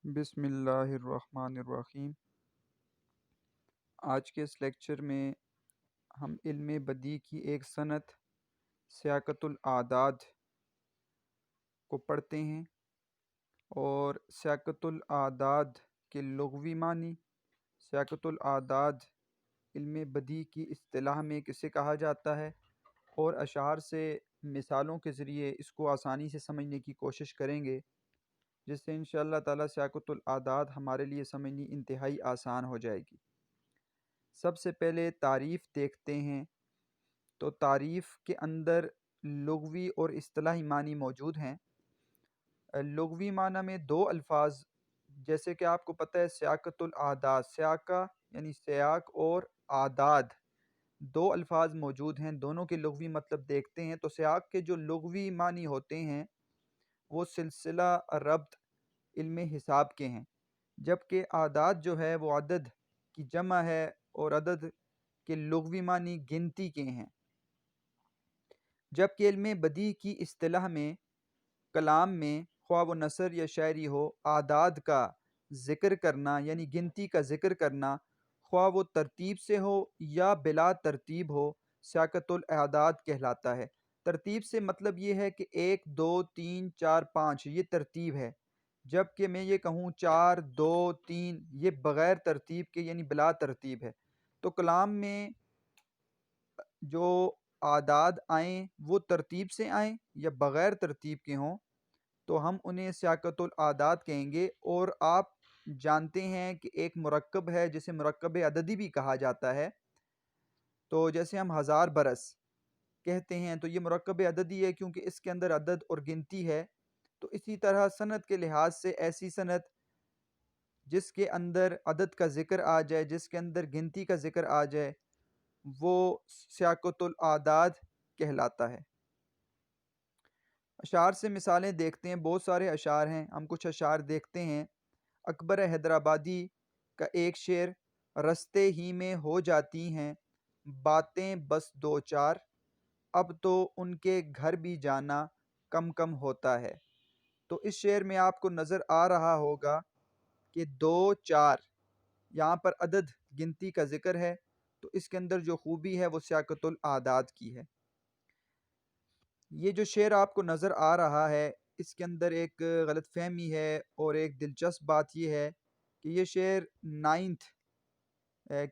بسم اللہ الرحمن الرحیم۔ آج کے اس لیکچر میں ہم علم بدیع کی ایک صنعت سیاقۃ الاعداد کو پڑھتے ہیں اور سیاقۃ الاعداد کے لغوی معنی، سیاقۃ الاعداد علم بدیع کی اصطلاح میں کسے کہا جاتا ہے، اور اشعار سے مثالوں کے ذریعے اس کو آسانی سے سمجھنے کی کوشش کریں گے، جس سے انشاءاللہ تعالیٰ سیاقۃ الاعداد ہمارے لیے سمجھنی انتہائی آسان ہو جائے گی۔ سب سے پہلے تعریف دیکھتے ہیں، تو تعریف کے اندر لغوی اور اصطلاحی معنی موجود ہیں۔ لغوی معنی میں دو الفاظ، جیسے کہ آپ کو پتہ ہے سیاقۃ الاعداد، سیاقہ یعنی سیاق اور اعداد، دو الفاظ موجود ہیں، دونوں کے لغوی مطلب دیکھتے ہیں۔ تو سیاق کے جو لغوی معنی ہوتے ہیں وہ سلسلہ ربط علم حساب کے ہیں، جبکہ اعداد جو ہے وہ عدد کی جمع ہے اور عدد کے لغوی معنی گنتی کے ہیں۔ جبکہ علم بدیع کی اصطلاح میں کلام میں خواہ و نثر یا شاعری ہو، اعداد کا ذکر کرنا یعنی گنتی کا ذکر کرنا، خواہ وہ ترتیب سے ہو یا بلا ترتیب ہو، سیاقۃ الاعداد کہلاتا ہے۔ ترتیب سے مطلب یہ ہے کہ 1 2 3 4 5 یہ ترتیب ہے، جبکہ میں یہ کہوں 4 2 3 یہ بغیر ترتیب کے یعنی بلا ترتیب ہے۔ تو کلام میں جو اعداد آئیں وہ ترتیب سے آئیں یا بغیر ترتیب کے ہوں تو ہم انہیں سیاقۃ الاعداد کہیں گے۔ اور آپ جانتے ہیں کہ ایک مرکب ہے جسے مرکب عددی بھی کہا جاتا ہے، تو جیسے ہم 1000 برس کہتے ہیں تو یہ مرکب عددی ہے کیونکہ اس کے اندر عدد اور گنتی ہے۔ تو اسی طرح صنعت کے لحاظ سے ایسی صنعت جس کے اندر عدد کا ذکر آ جائے، جس کے اندر گنتی کا ذکر آ جائے، وہ سیاقۃ الاعداد کہلاتا ہے۔ اشعار سے مثالیں دیکھتے ہیں، بہت سارے اشعار ہیں، ہم کچھ اشعار دیکھتے ہیں۔ اکبر حیدرآبادی کا ایک شعر، رستے ہی میں ہو جاتی ہیں باتیں بس دو چار، اب تو ان کے گھر بھی جانا کم کم ہوتا ہے۔ تو اس شعر میں آپ کو نظر آ رہا ہوگا کہ 2 4 یہاں پر عدد گنتی کا ذکر ہے، تو اس کے اندر جو خوبی ہے وہ سیاقۃ الاعداد کی ہے۔ یہ جو شعر آپ کو نظر آ رہا ہے اس کے اندر ایک غلط فہمی ہے، اور ایک دلچسپ بات یہ ہے کہ یہ شعر 9th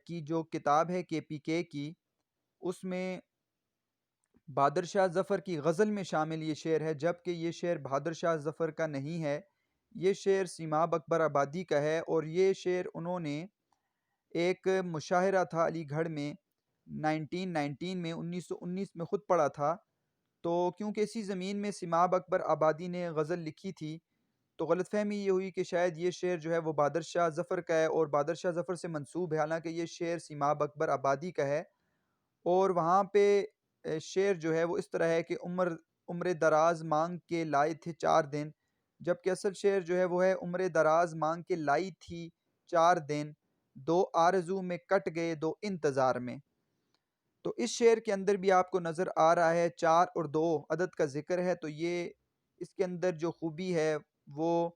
کی جو کتاب ہے KPK کی، اس میں بہادر شاہ ظفر کی غزل میں شامل یہ شعر ہے، جبکہ یہ شعر بہادر شاہ ظفر کا نہیں ہے، یہ شعر سیماب اکبر آبادی کا ہے۔ اور یہ شعر انہوں نے ایک مشاہرہ تھا علی گڑھ میں 1919 میں 1919 میں خود پڑھا تھا، تو کیونکہ اسی زمین میں سیماب اکبر آبادی نے غزل لکھی تھی تو غلط فہمی یہ ہوئی کہ شاید یہ شعر جو ہے وہ بہادر شاہ ظفر کا ہے اور بہادر شاہ ظفر سے منسوب ہے، حالانکہ یہ شعر سیماب اکبر آبادی کا ہے۔ اور وہاں پہ شعر جو ہے وہ اس طرح ہے کہ عمر دراز مانگ کے لائے تھے 4 دن، جبکہ اصل شعر جو ہے وہ ہے عمر دراز مانگ کے لائی تھی 4 دن، 2 آرزو میں کٹ گئے 2 انتظار میں۔ تو اس شعر کے اندر بھی آپ کو نظر آ رہا ہے 4 اور 2 عدد کا ذکر ہے، تو یہ اس کے اندر جو خوبی ہے وہ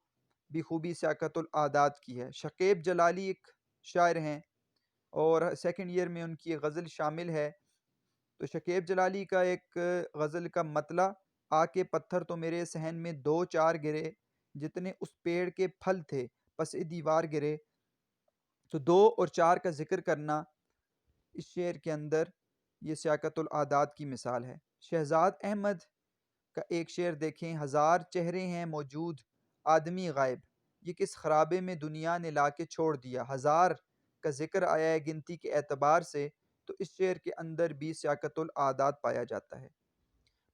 بھی خوبی سیاقۃ الاعداد کی ہے۔ شکیب جلالی ایک شاعر ہیں اور 2nd ایئر میں ان کی غزل شامل ہے۔ تو شکیب جلالی کا ایک غزل کا مطلع، آ کے پتھر تو میرے صحن میں 2 4 گرے، جتنے اس پیڑ کے پھل تھے پس دیوار گرے۔ تو 2 اور 4 کا ذکر کرنا اس شعر کے اندر یہ سیاقۃ الاعداد کی مثال ہے۔ شہزاد احمد کا ایک شعر دیکھیں، 1000 چہرے ہیں موجود آدمی غائب، یہ کس خرابے میں دنیا نے لا کے چھوڑ دیا۔ 1000 کا ذکر آیا ہے گنتی کے اعتبار سے، تو اس شعر کے اندر بھی سیاقۃ الاعداد پایا جاتا ہے۔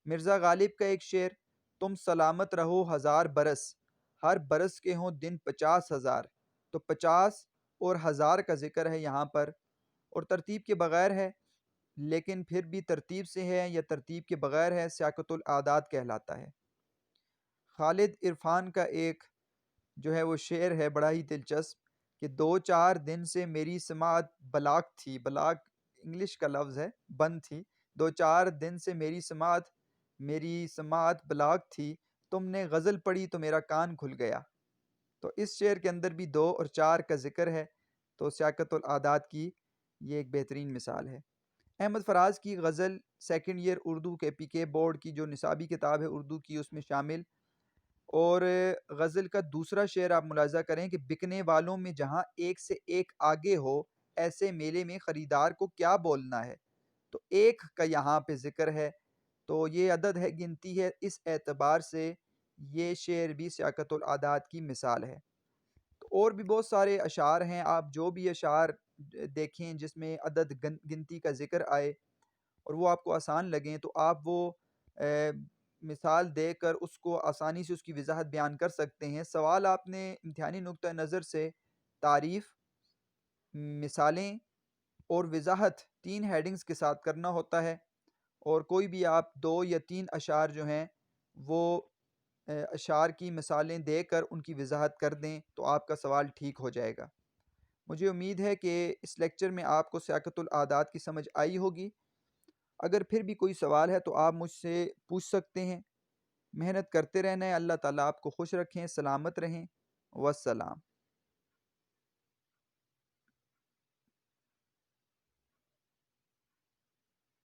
مرزا غالب کا ایک شعر، تم سلامت رہو 1000 برس، ہر برس کے ہوں دن 50,000، تو 50 اور 1000 کا ذکر ہے یہاں پر، اور ترتیب کے بغیر ہے، لیکن پھر بھی ترتیب سے ہے یا ترتیب کے بغیر ہے، سیاقۃ الاعداد کہلاتا ہے۔ خالد عرفان کا ایک جو ہے وہ شعر ہے بڑا ہی دلچسپ کہ 2 4 دن سے میری سماعت بلاک تھی، بلاک انگلش کا لفظ ہے، بند تھی، 2 4 دن سے میری سماعت بلاک تھی، تم نے غزل پڑھی تو میرا کان کھل گیا۔ تو اس شعر کے اندر بھی 2 اور 4 کا ذکر ہے، تو سیاقت العادات کی یہ ایک بہترین مثال ہے۔ احمد فراز کی غزل سیکنڈ ایئر اردو کے پی کے بورڈ کی جو نصابی کتاب ہے اردو کی اس میں شامل، اور غزل کا دوسرا شعر آپ ملاحظہ کریں کہ بکنے والوں میں جہاں ایک سے ایک آگے ہو، ایسے میلے میں خریدار کو کیا بولنا ہے، تو ایک کا یہاں پہ ذکر ہے، تو یہ عدد ہے، گنتی ہے، اس اعتبار سے یہ شعر بھی سیاقت العادات کی مثال ہے۔ تو اور بھی بہت سارے اشعار ہیں، آپ جو بھی اشعار دیکھیں جس میں عدد گنتی کا ذکر آئے اور وہ آپ کو آسان لگیں تو آپ وہ مثال دے کر اس کو آسانی سے اس کی وضاحت بیان کر سکتے ہیں۔ سوال آپ نے امتحانی نقطہ نظر سے تعریف، مثالیں اور وضاحت 3 ہیڈنگز کے ساتھ کرنا ہوتا ہے، اور کوئی بھی آپ 2 یا 3 اشعار جو ہیں وہ اشعار کی مثالیں دے کر ان کی وضاحت کر دیں تو آپ کا سوال ٹھیک ہو جائے گا۔ مجھے امید ہے کہ اس لیکچر میں آپ کو سیاقت العادات کی سمجھ آئی ہوگی۔ اگر پھر بھی کوئی سوال ہے تو آپ مجھ سے پوچھ سکتے ہیں۔ محنت کرتے رہنا ہے۔ اللہ تعالیٰ آپ کو خوش رکھیں، سلامت رہیں، والسلام۔